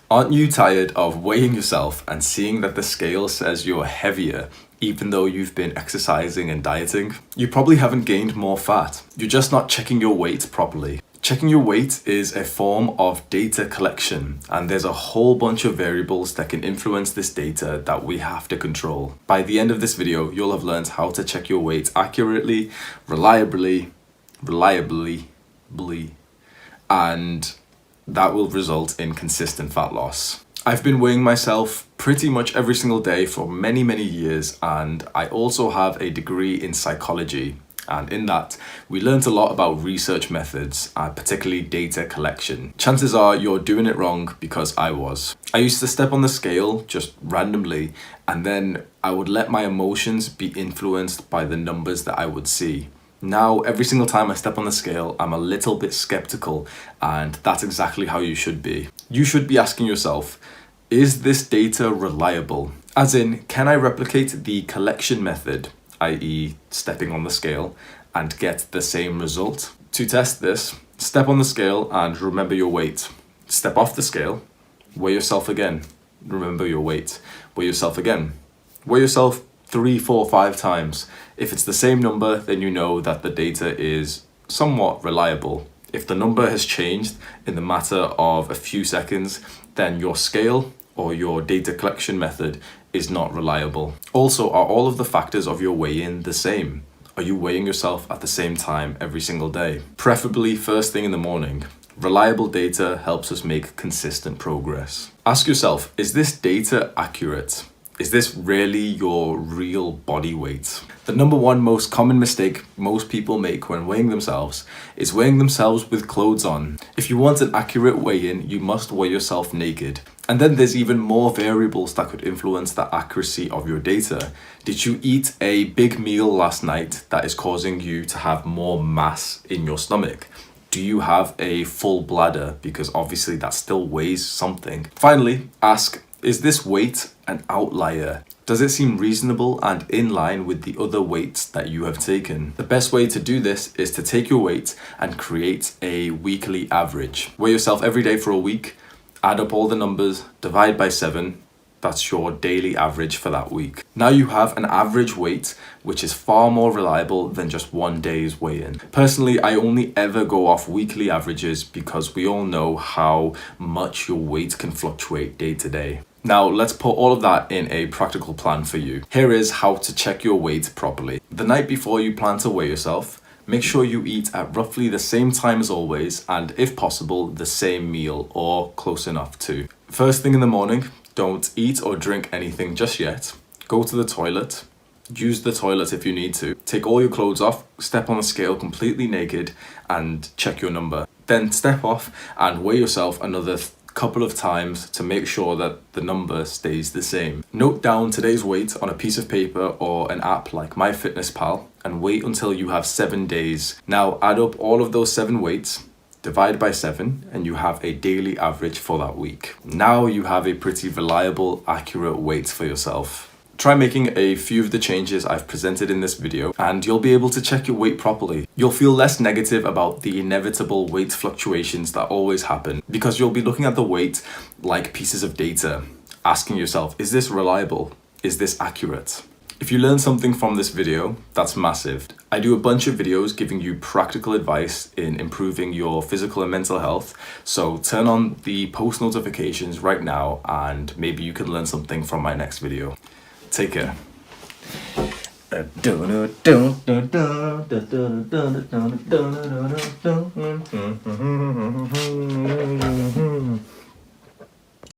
Aren't you tired of weighing yourself and seeing that the scale says you're heavier even though you've been exercising and dieting? You probably haven't gained more fat. You're just not checking your weight properly. Checking your weight is a form of data collection, and there's a whole bunch of variables that can influence this data that we have to control. By the end of this video, you'll have learned how to check your weight accurately, reliably, and that will result in consistent fat loss. I've been weighing myself pretty much every single day for many years, and I also have a degree in psychology. And in that, we learned a lot about research methods, particularly data collection. Chances are you're doing it wrong because I was. I used to step on the scale just randomly, and then I would let my emotions be influenced by the numbers that I would see. Now, every single time I step on the scale, I'm a little bit skeptical, and that's exactly how you should be. You should be asking yourself, is this data reliable? As in, can I replicate the collection method, i.e. stepping on the scale, and get the same result? To test this, step on the scale and remember your weight. Step off the scale, weigh yourself again, remember your weight. Weigh yourself again. Weigh yourself 3, 4, 5 times. If it's the same number, then you know that the data is somewhat reliable. If the number has changed in the matter of a few seconds, then your scale or your data collection method is not reliable. Also, are all of the factors of your weigh-in the same? Are you weighing yourself at the same time every single day? Preferably first thing in the morning. Reliable data helps us make consistent progress. Ask yourself, is this data accurate? Is this really your real body weight? The number one most common mistake most people make when weighing themselves is weighing themselves with clothes on. If you want an accurate weigh-in, you must weigh yourself naked. And then there's even more variables that could influence the accuracy of your data. Did you eat a big meal last night that is causing you to have more mass in your stomach? Do you have a full bladder? Because obviously that still weighs something. Finally, ask, is this weight an outlier? Does it seem reasonable and in line with the other weights that you have taken? The best way to do this is to take your weight and create a weekly average. Weigh yourself every day for a week, add up all the numbers, divide by 7. That's your daily average for that week. Now you have an average weight, which is far more reliable than just one day's weigh-in. Personally, I only ever go off weekly averages because we all know how much your weight can fluctuate day to day. Now, let's put all of that in a practical plan for you. Here is how to check your weight properly. The night before you plan to weigh yourself, make sure you eat at roughly the same time as always, and if possible, the same meal or close enough to. First thing in the morning, don't eat or drink anything just yet. Go to the toilet. Use the toilet if you need to. Take all your clothes off, step on the scale completely naked, and check your number. Then step off and weigh yourself another couple of times to make sure that the number stays the same. Note down today's weight on a piece of paper or an app like MyFitnessPal and wait until you have 7 days. Now add up all of those 7 weights, divide by 7, and you have a daily average for that week. Now you have a pretty reliable, accurate weight for yourself. Try making a few of the changes I've presented in this video and you'll be able to check your weight properly. You'll feel less negative about the inevitable weight fluctuations that always happen because you'll be looking at the weight like pieces of data, asking yourself, is this reliable? Is this accurate? If you learned something from this video, that's massive. I do a bunch of videos giving you practical advice in improving your physical and mental health. So turn on the post notifications right now and maybe you can learn something from my next video. Take care.